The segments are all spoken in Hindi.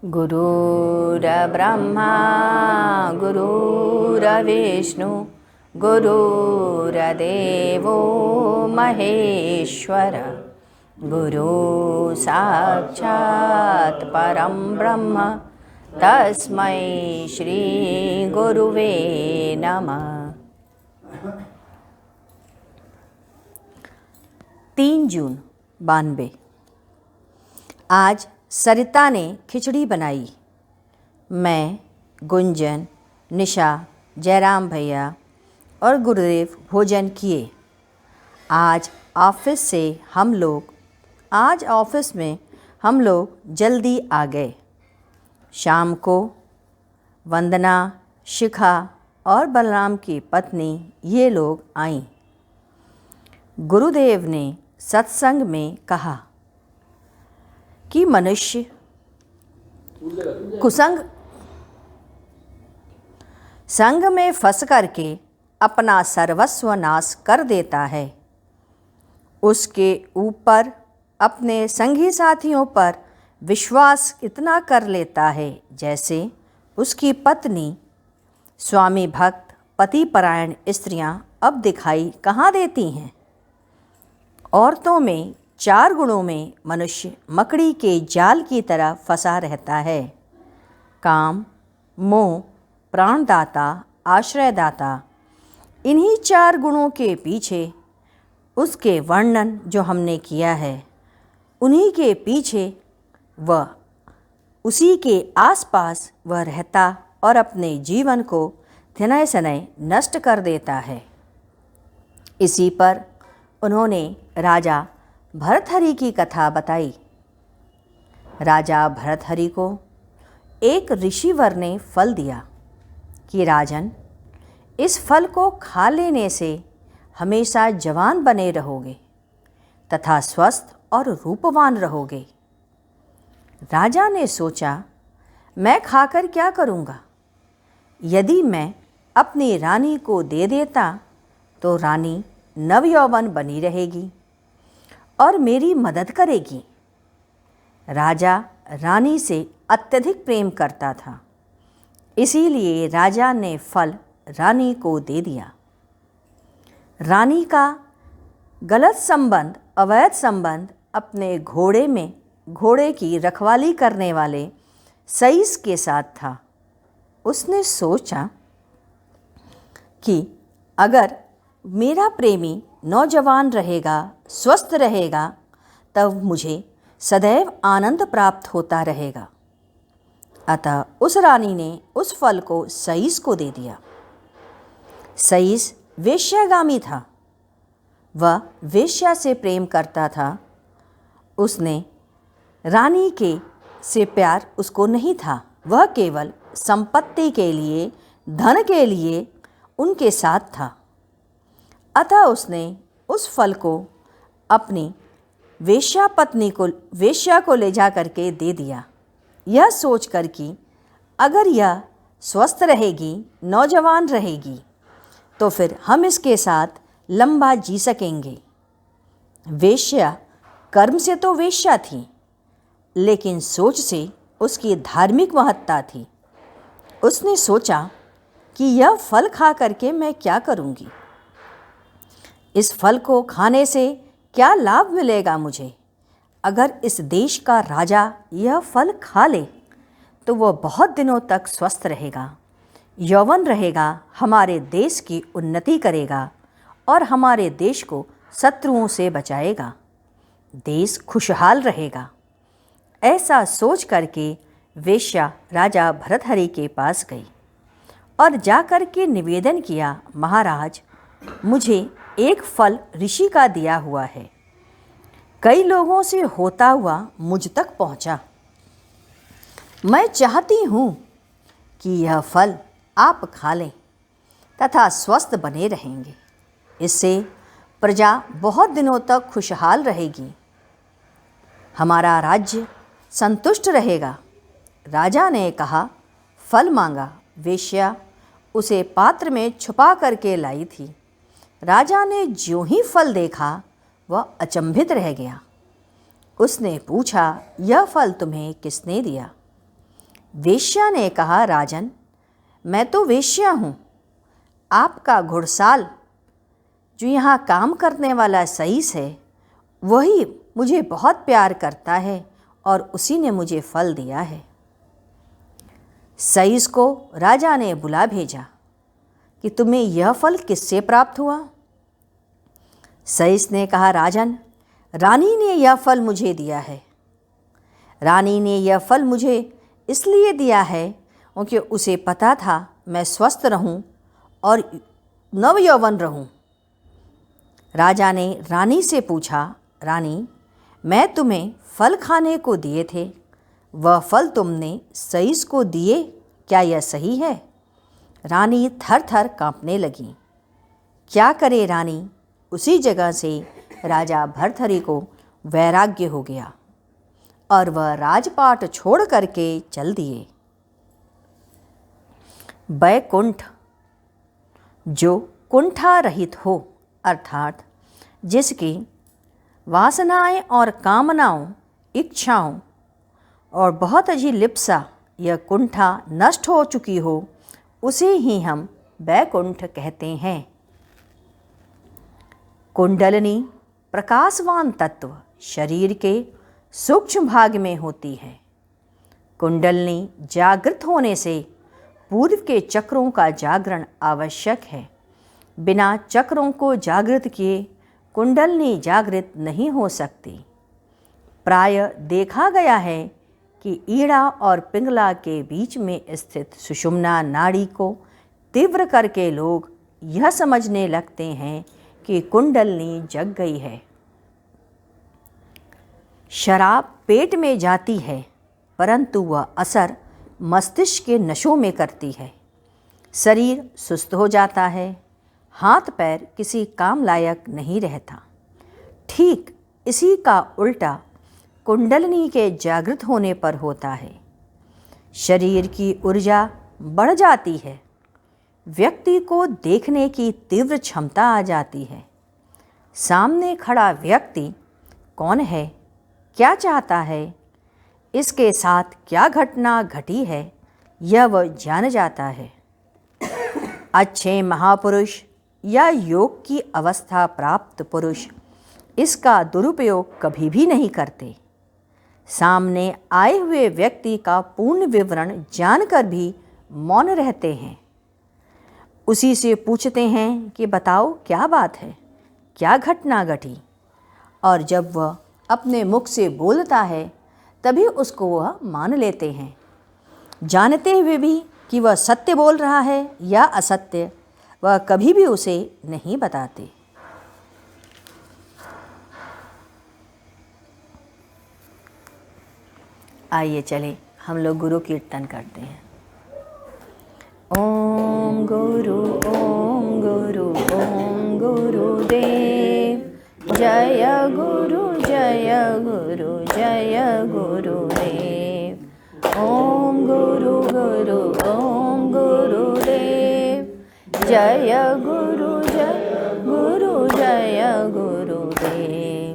गुरुर्ब्रह्मा गुरुर्विष्णु गुरुर्देवो महेश्वर गुरु साक्षात् परं ब्रह्म तस्मै श्री गुरुवे नमः। 3 जून 92। आज सरिता ने खिचड़ी बनाई। मैं, गुंजन, निशा, जयराम भैया और गुरुदेव भोजन किए। आज ऑफिस में हम लोग जल्दी आ गए। शाम को वंदना, शिखा और बलराम की पत्नी ये लोग आईं। गुरुदेव ने सत्संग में कहा कि मनुष्य कुसंग संग में फंस करके अपना सर्वस्व नाश कर देता है। उसके ऊपर अपने संगी साथियों पर विश्वास इतना कर लेता है जैसे उसकी पत्नी। स्वामी भक्त पतिपरायण स्त्रियां अब दिखाई कहाँ देती हैं। औरतों में 4 गुणों में मनुष्य मकड़ी के जाल की तरह फंसा रहता है। काम, मोह, प्राणदाता, आश्रयदाता। इन्हीं 4 गुणों के पीछे उसके वर्णन जो हमने किया है, उन्हीं के पीछे वह उसी के आसपास वह रहता और अपने जीवन को धनय सनय नष्ट कर देता है। इसी पर उन्होंने राजा भर्तहरि की कथा बताई। राजा भर्तहरि को एक ऋषिवर ने फल दिया कि राजन, इस फल को खा लेने से हमेशा जवान बने रहोगे तथा स्वस्थ और रूपवान रहोगे। राजा ने सोचा, मैं खाकर क्या करूँगा? यदि मैं अपनी रानी को दे देता तो रानी नवयौवन बनी रहेगी और मेरी मदद करेगी। राजा रानी से अत्यधिक प्रेम करता था, इसीलिए राजा ने फल रानी को दे दिया। रानी का गलत संबंध, अवैध संबंध अपने घोड़े की रखवाली करने वाले सईस के साथ था। उसने सोचा कि अगर मेरा प्रेमी नौजवान रहेगा, स्वस्थ रहेगा, तब मुझे सदैव आनंद प्राप्त होता रहेगा। अतः उस रानी ने उस फल को सईस को दे दिया। सईस वेश्यागामी था। वह वेश्या से प्रेम करता था। उसने रानी के से प्यार उसको नहीं था। वह केवल संपत्ति के लिए, धन के लिए उनके साथ था। अतः उसने उस फल को अपनी वेश्या को ले जा करके दे दिया, यह सोचकर कि अगर यह स्वस्थ रहेगी, नौजवान रहेगी, तो फिर हम इसके साथ लंबा जी सकेंगे। वेश्या कर्म से तो वेश्या थी, लेकिन सोच से उसकी धार्मिक महत्ता थी। उसने सोचा कि यह फल खा करके मैं क्या करूँगी? इस फल को खाने से क्या लाभ मिलेगा मुझे? अगर इस देश का राजा यह फल खा ले तो वह बहुत दिनों तक स्वस्थ रहेगा, यौवन रहेगा, हमारे देश की उन्नति करेगा और हमारे देश को शत्रुओं से बचाएगा। देश खुशहाल रहेगा। ऐसा सोच करके वेश्या राजा भर्तहरि के पास गई और जाकर के निवेदन किया, महाराज, मुझे एक फल ऋषि का दिया हुआ है, कई लोगों से होता हुआ मुझ तक पहुंचा। मैं चाहती हूँ कि यह फल आप खा लें तथा स्वस्थ बने रहेंगे। इससे प्रजा बहुत दिनों तक खुशहाल रहेगी, हमारा राज्य संतुष्ट रहेगा। राजा ने कहा, फल मांगा। वेश्या उसे पात्र में छुपा करके लाई थी। राजा ने ज्यों ही फल देखा, वह अचंभित रह गया। उसने पूछा, यह फल तुम्हें किसने दिया? वेश्या ने कहा, राजन, मैं तो वेश्या हूँ। आपका घुड़साल जो यहाँ काम करने वाला सईस है, वही मुझे बहुत प्यार करता है और उसी ने मुझे फल दिया है। सईस को राजा ने बुला भेजा कि तुम्हें यह फल किससे प्राप्त हुआ? सईस ने कहा, राजन, रानी ने यह फल मुझे दिया है। रानी ने यह फल मुझे इसलिए दिया है क्योंकि उसे पता था मैं स्वस्थ रहूं और नवयौवन रहूं। राजा ने रानी से पूछा, रानी, मैं तुम्हें फल खाने को दिए थे, वह फल तुमने सईस को दिए, क्या यह सही है? रानी थर थर काँपने लगी। क्या करे रानी? उसी जगह से राजा भर्तहरि को वैराग्य हो गया और वह राजपाट छोड़ करके चल दिए। बैकुंठ, जो कुंठा रहित हो, अर्थात जिसकी वासनाएं और कामनाओं, इच्छाओं और बहुत अजी लिप्सा, यह कुंठा नष्ट हो चुकी हो, उसे ही हम बैकुंठ कहते हैं। कुंडलिनी प्रकाशवान तत्व शरीर के सूक्ष्म भाग में होती है। कुंडलिनी जागृत होने से पूर्व के चक्रों का जागरण आवश्यक है। बिना चक्रों को जागृत किए कुंडलिनी जागृत नहीं हो सकती। प्राय देखा गया है कि ईड़ा और पिंगला के बीच में स्थित सुषुम्ना नाड़ी को तीव्र करके लोग यह समझने लगते हैं कि कुंडलिनी जग गई है। शराब पेट में जाती है, परंतु वह असर मस्तिष्क के नशों में करती है। शरीर सुस्त हो जाता है, हाथ पैर किसी काम लायक नहीं रहता। ठीक इसी का उल्टा कुंडलिनी के जागृत होने पर होता है। शरीर की ऊर्जा बढ़ जाती है, व्यक्ति को देखने की तीव्र क्षमता आ जाती है। सामने खड़ा व्यक्ति कौन है, क्या चाहता है, इसके साथ क्या घटना घटी है, यह वह जान जाता है। अच्छे महापुरुष या योग की अवस्था प्राप्त पुरुष इसका दुरुपयोग कभी भी नहीं करते। सामने आए हुए व्यक्ति का पूर्ण विवरण जानकर भी मौन रहते हैं। उसी से पूछते हैं कि बताओ क्या बात है, क्या घटना घटी, और जब वह अपने मुख से बोलता है तभी उसको वह मान लेते हैं। जानते हुए भी कि वह सत्य बोल रहा है या असत्य, वह कभी भी उसे नहीं बताते। आइए चले हम लोग गुरु कीर्तन करते हैं। ओम गुरु ओम गुरु ओम गुरुदेव, जय गुरु जय गुरु जय गुरुदेव। ओम गुरु गुरु ओम गुरुदेव, जय गुरु जय गुरुदेव।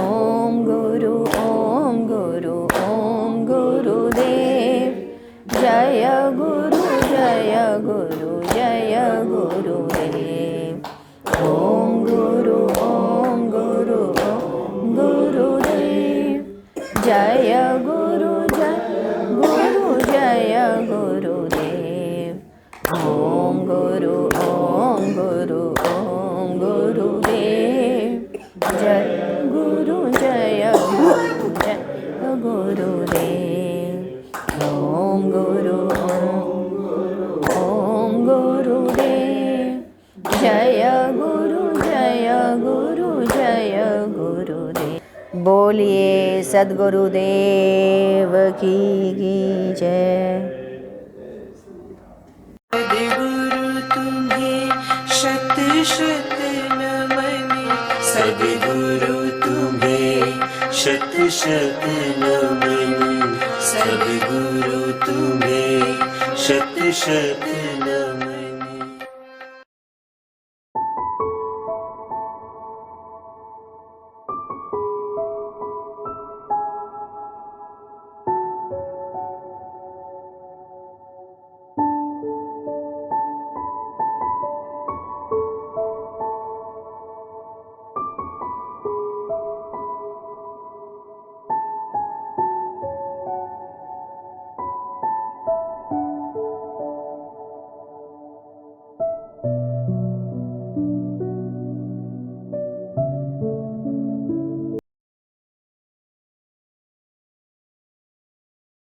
ओम गुरु ओम गुरु ओम गुरुदेव, जय गुरु जय गुरु जय गुरुदेव। ओम गुरु ओम गुरु ओम गुरुदेव, जय गुरु जय गुरुदेव। ओम गुरु ओम गुरु ओम गुरुदेव, जय गुरु जय गुरुदेव। ओम गुरु ओम गुरुदेव, जय गुरु जय गुरुदेव। बोलिए सद्गुरुदेव की जय। सद्गुरु तुम्हें शत शत नमन, सद्गुरु तुम्हें शत शत नमन, सद्गुरु तुम्हें शत शत नमन।